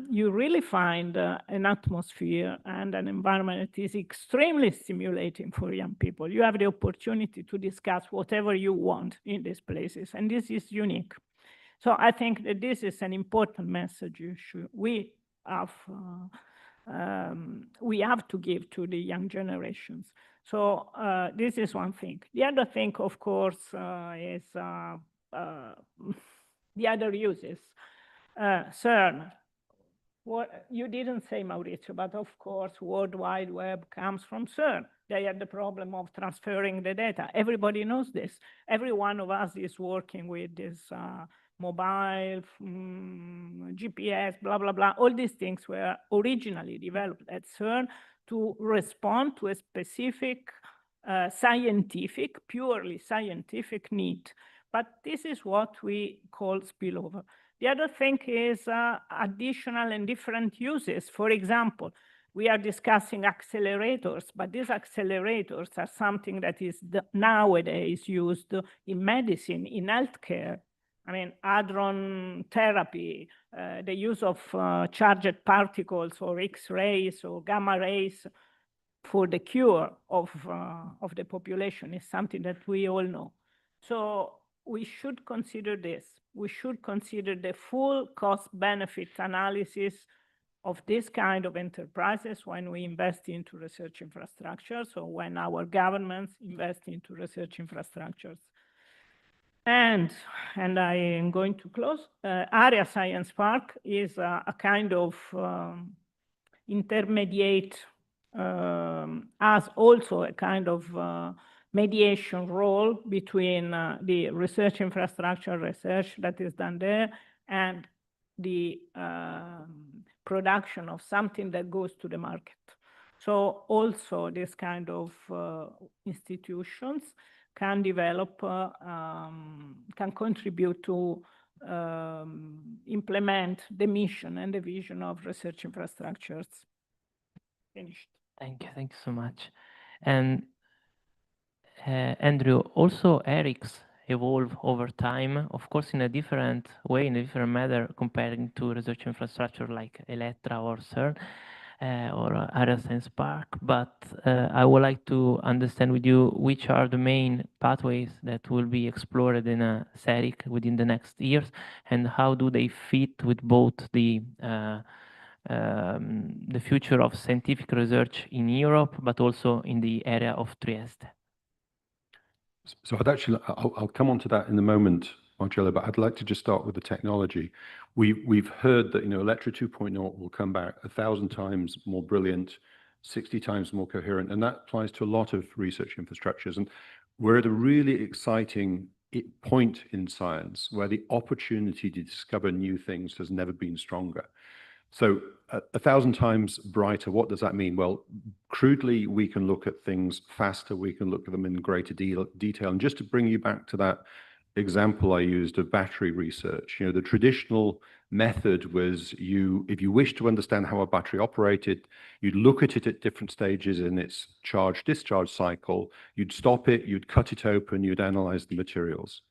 you really find an atmosphere and an environment that is extremely stimulating for young people. You have the opportunity to discuss whatever you want in these places, and this is unique. So I think that this is an important message we have to give to the young generations. So this is one thing. The other thing, of course, is the other uses. CERN, what you didn't say, Maurizio, but of course, World Wide Web comes from CERN. They had the problem of transferring the data. Everybody knows this. Every one of us is working with this mobile, GPS, blah, blah, blah. All these things were originally developed at CERN to respond to a specific purely scientific need. But this is what we call spillover. The other thing is additional and different uses. For example, we are discussing accelerators, but these accelerators are something that is nowadays used in medicine, in healthcare. I mean, hadron therapy, the use of charged particles or X-rays or gamma rays for the cure of the population is something that we all know. So we should consider this. We should consider the full cost-benefit analysis of this kind of enterprises when we invest into research infrastructure, so when our governments invest into research infrastructures. And I am going to close. Area Science Park is a kind of intermediate, as also a kind of mediation role between the research infrastructure research that is done there and the production of something that goes to the market. So also this kind of institutions can develop, can contribute to implement the mission and the vision of research infrastructures. Finished. Thank you so much. And Andrew, also ERICs evolve over time, of course, in a different way, in a different manner, comparing to research infrastructure like Elettra or CERN or Area Science Park. But I would like to understand with you which are the main pathways that will be explored in a CERIC within the next years, and how do they fit with both the future of scientific research in Europe, but also in the area of Trieste. So I'll come on to that in a moment, Marcello, but I'd like to just start with the technology. We've heard that, Elettra 2.0 will come back 1,000 times more brilliant, 60 times more coherent, and that applies to a lot of research infrastructures. And we're at a really exciting point in science where the opportunity to discover new things has never been stronger. So 1,000 times brighter, what does that mean? Well, crudely, we can look at things faster, we can look at them in greater detail. And just to bring you back to that example I used of battery research, the traditional method was if you wish to understand how a battery operated, you'd look at it at different stages in its charge-discharge cycle, you'd stop it, you'd cut it open, you'd analyze the materials.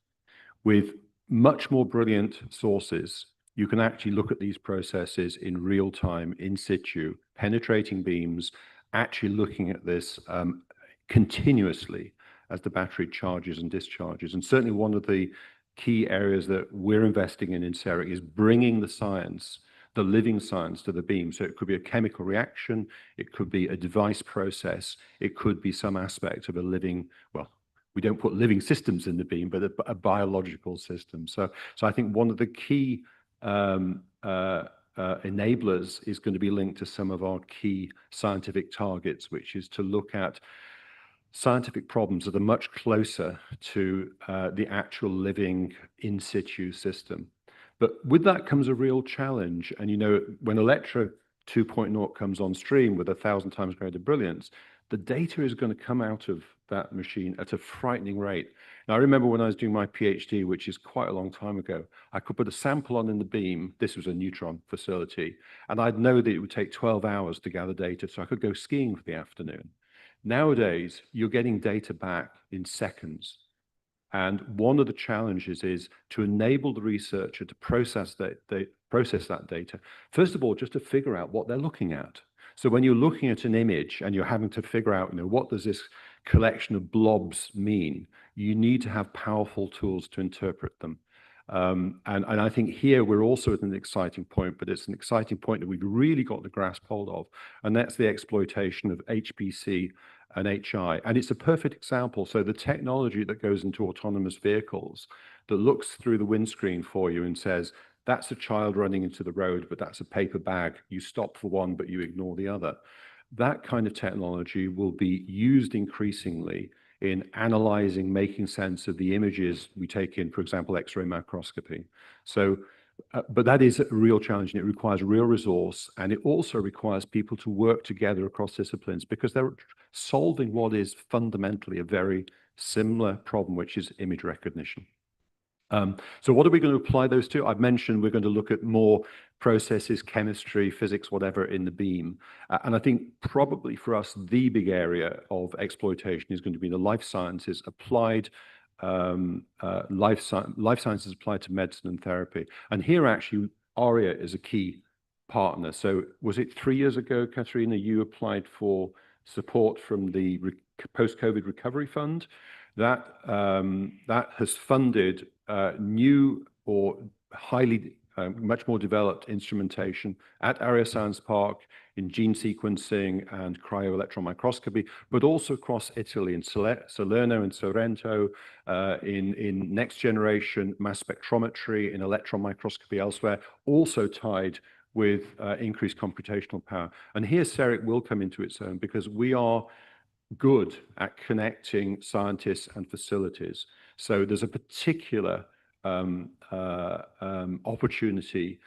With much more brilliant sources, you can actually look at these processes in real time, in situ, penetrating beams, actually looking at this continuously as the battery charges and discharges. And certainly one of the key areas that we're investing in CERIC is bringing the science, the living science, to the beam. So it could be a chemical reaction, it could be a device process, it could be some aspect of a living, well, we don't put living systems in the beam, but a biological system. So I think one of the key enablers is going to be linked to some of our key scientific targets, which is to look at scientific problems that are much closer to the actual living in situ system. But with that comes a real challenge. And you know, when Electra 2.0 comes on stream with 1,000 times greater brilliance, the data is going to come out of that machine at a frightening rate. Now, I remember when I was doing my PhD, which is quite a long time ago, I could put a sample on in the beam. This was a neutron facility. And I'd know that it would take 12 hours to gather data, so I could go skiing for the afternoon. Nowadays, you're getting data back in seconds. And one of the challenges is to enable the researcher to process that data. First of all, just to figure out what they're looking at. So when you're looking at an image and you're having to figure out, you know, what does this collection of blobs mean, you need to have powerful tools to interpret them. And I think here we're also at an exciting point, but it's an exciting point that we've really got to grasp hold of, and that's the exploitation of HPC and HI. And it's a perfect example. So the technology that goes into autonomous vehicles that looks through the windscreen for you and says, that's a child running into the road, but that's a paper bag. You stop for one, but you ignore the other. That kind of technology will be used increasingly in analyzing, making sense of the images we take in, for example, X-ray microscopy. So, but that is a real challenge, and it requires real resource, and it also requires people to work together across disciplines because they're solving what is fundamentally a very similar problem, which is image recognition. So what are we going to apply those to? I've mentioned we're going to look at more processes, chemistry, physics, whatever in the beam. And I think probably for us, the big area of exploitation is going to be the life sciences applied, life sciences applied to medicine and therapy. And here actually, ARIA is a key partner. So was it 3 years ago, Caterina, you applied for support from the Post-COVID Recovery Fund? That has funded new or highly, much more developed instrumentation at Area Science Park in gene sequencing and cryo-electron microscopy, but also across Italy in Salerno and Sorrento, in next generation mass spectrometry, in electron microscopy elsewhere, also tied with increased computational power. And here CERIC will come into its own because we are good at connecting scientists and facilities. So there's a particular opportunity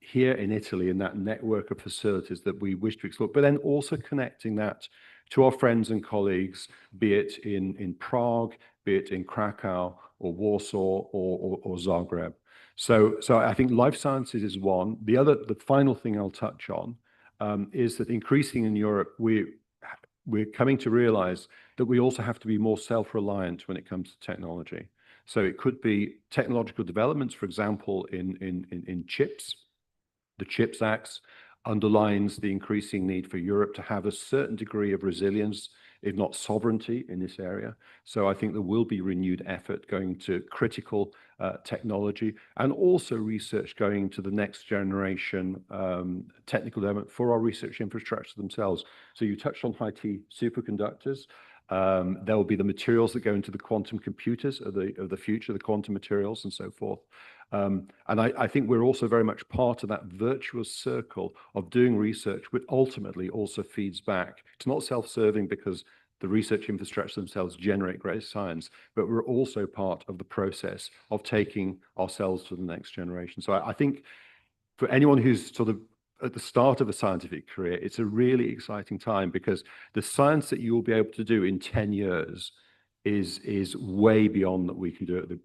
here in Italy in that network of facilities that we wish to explore, but then also connecting that to our friends and colleagues, be it in Prague, be it in Krakow or Warsaw or Zagreb. So I think life sciences is one. The final thing I'll touch on is that increasing in Europe, we're coming to realize that we also have to be more self-reliant when it comes to technology. So it could be technological developments, for example, in chips. The CHIPS Act underlines the increasing need for Europe to have a certain degree of resilience, if not sovereignty, in this area. So I think there will be renewed effort going to critical technology and also research going to the next generation technical development for our research infrastructure themselves. So you touched on high-T superconductors. There will be the materials that go into the quantum computers of the future, the quantum materials and so forth. And I think we're also very much part of that virtuous circle of doing research, which ultimately also feeds back. It's not self-serving because the research infrastructure themselves generate great science, but we're also part of the process of taking ourselves to the next generation. So I think for anyone who's sort of at the start of a scientific career, it's a really exciting time because the science that you will be able to do in 10 years is way beyond that we can do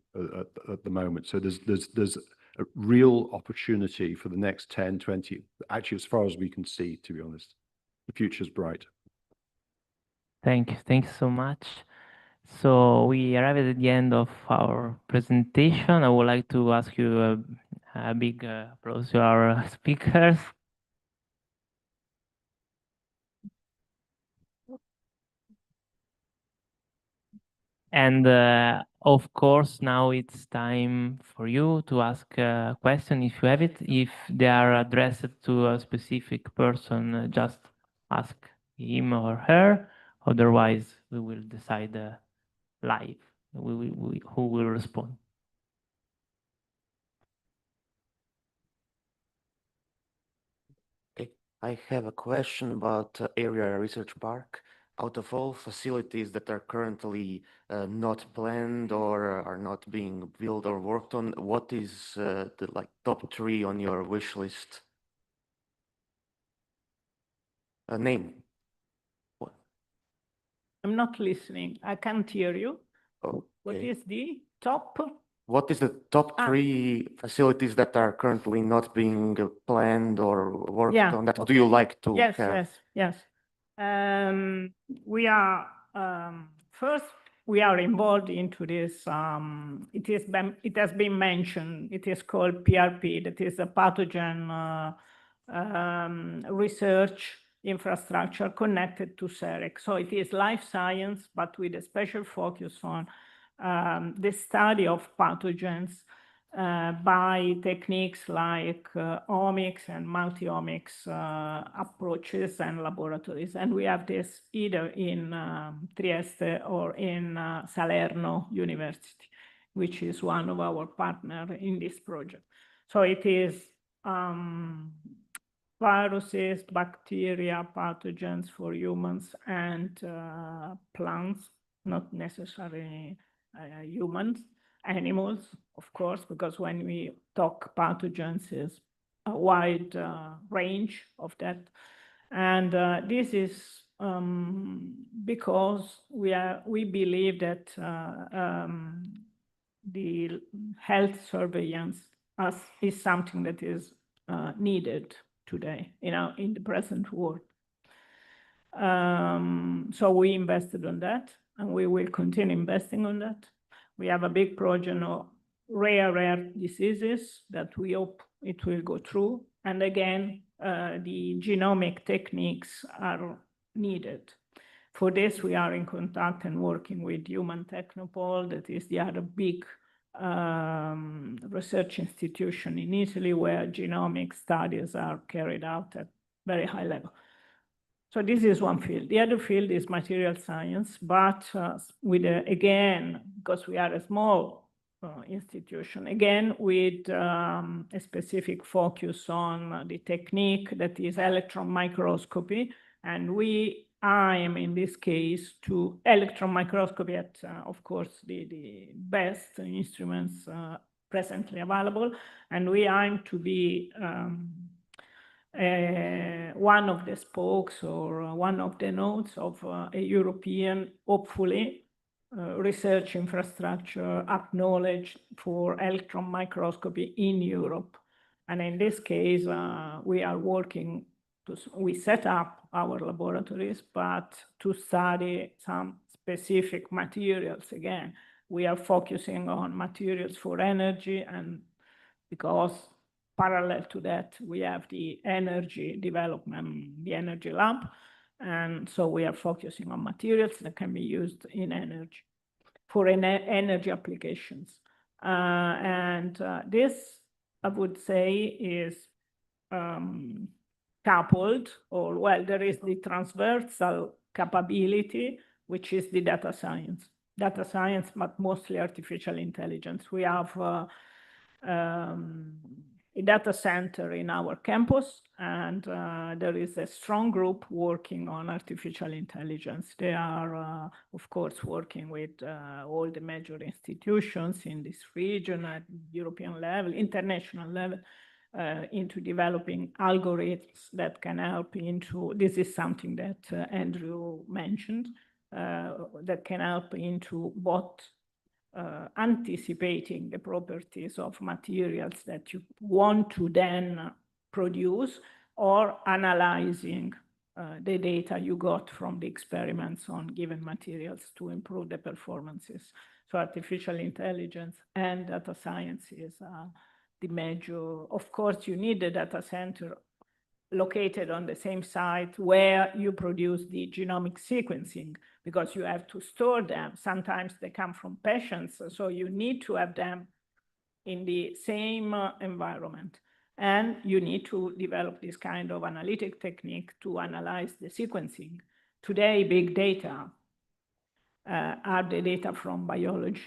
at the moment. So there's a real opportunity for the next 10, 20, actually as far as we can see, to be honest. The future's bright. Thank you so much. So we arrived at the end of our presentation. I would like to ask you a big applause to our speakers. And of course, now it's time for you to ask a question if you have it. If they are addressed to a specific person, just ask him or her. Otherwise, we will decide live who will respond. I have a question about Area Research Park. Out of all facilities that are currently not planned or are not being built or worked on, what is the top 3 on your wish list? A name. What? I'm not listening. I can't hear you. Okay. What is the top? What is the top 3 facilities that are currently not being planned or worked on? That do you like to have? Yes. We are first. We are involved into this. It has been mentioned. It is called PRP. That is a pathogen research infrastructure connected to CERIC. So it is life science, but with a special focus on the study of pathogens by techniques like omics and multi-omics approaches and laboratories. And we have this either in Trieste or in Salerno University, which is one of our partners in this project. So it is viruses, bacteria, pathogens for humans and plants, not necessarily humans, animals, of course, because when we talk pathogens, is a wide range of that. And this is because we believe that the health surveillance is something that is needed today, in the present world. So we invested on that, and we will continue investing on that. We have a big project of rare diseases that we hope it will go through. And again, the genomic techniques are needed. For this, we are in contact and working with Human Technopole, that is the other big research institution in Italy where genomic studies are carried out at very high level. So this is one field. The other field is material science, but with again, because we are a small institution, again with a specific focus on the technique that is electron microscopy, and we aim in this case to electron microscopy at, of course, the best instruments presently available, and we aim to be one of the spokes or one of the nodes of a European, hopefully, research infrastructure acknowledged for electron microscopy in Europe. And in this case, we are working we set up our laboratories, but to study some specific materials. Again, we are focusing on materials for energy, and because parallel to that, we have the energy development, the energy lab. And so we are focusing on materials that can be used in energy, for energy applications. This, I would say, is coupled, or well, there is the transversal capability, which is the data science, but mostly artificial intelligence. We have a data center in our campus, and there is a strong group working on artificial intelligence. They are, of course, working with all the major institutions in this region at European level, international level, into developing algorithms that can help into, this is something that Andrew mentioned, that can help into both anticipating the properties of materials that you want to then produce, or analyzing the data you got from the experiments on given materials to improve the performances. So artificial intelligence and data science is the major. Of course, you need a data center located on the same site where you produce the genomic sequencing, because you have to store them. Sometimes they come from patients, so you need to have them in the same environment. And you need to develop this kind of analytic technique to analyze the sequencing. Today, big data are the data from biology,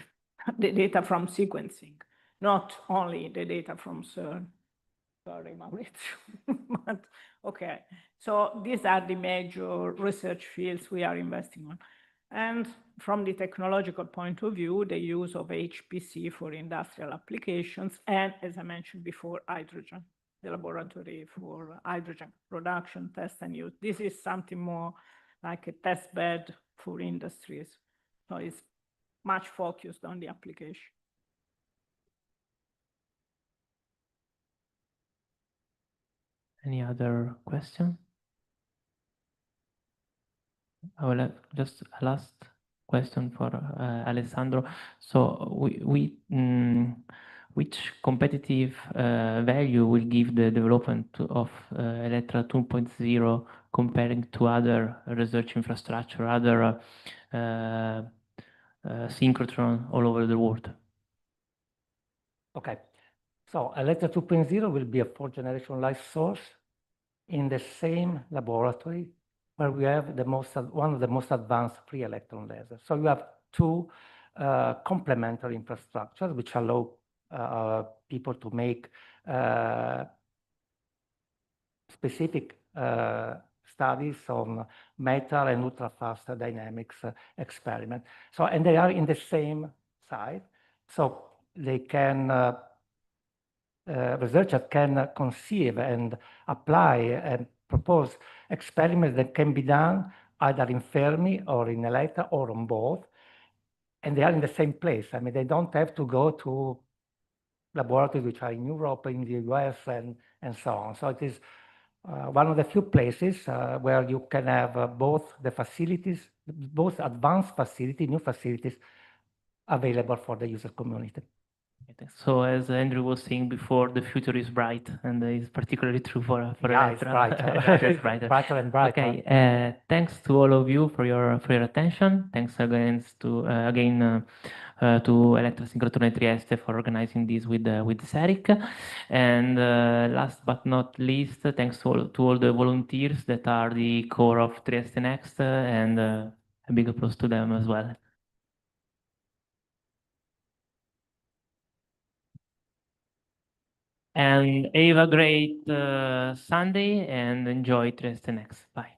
the data from sequencing, not only the data from CERN. Sorry, Maurizio, but okay. So these are the major research fields we are investing on. And from the technological point of view, the use of HPC for industrial applications, and as I mentioned before, hydrogen, the laboratory for hydrogen production, test and use. This is something more like a test bed for industries. So it's much focused on the application. Any other question? I will have just a last question for Alessandro. So which competitive value will give the development of Elettra 2.0 comparing to other research infrastructure, other synchrotron all over the world? Okay, so Elettra 2.0 will be a 4th-generation light source in the same laboratory where we have one of the most advanced free electron lasers. So you have two complementary infrastructures which allow people to make specific studies on metal and ultra-fast dynamics experiment. So, and they are in the same site, so they can researchers can conceive and apply and propose experiments that can be done either in Fermi or in Elettra or on both, and they are in the same place. I mean, they don't have to go to laboratories which are in Europe, in the US, and so on. So it is one of the few places where you can have both the facilities, both advanced facilities, new facilities available for the user community. So as Andrew was saying before, the future is bright, and it's particularly true for yeah, Elettra. it's brighter. Brighter and brighter. Okay, thanks to all of you for your attention. Thanks again to Elettra Sincrotrone Trieste for organizing this with CERIC. And last but not least, thanks to all the volunteers that are the core of Trieste Next, and a big applause to them as well. And have a great Sunday and enjoy Trieste Next. Bye.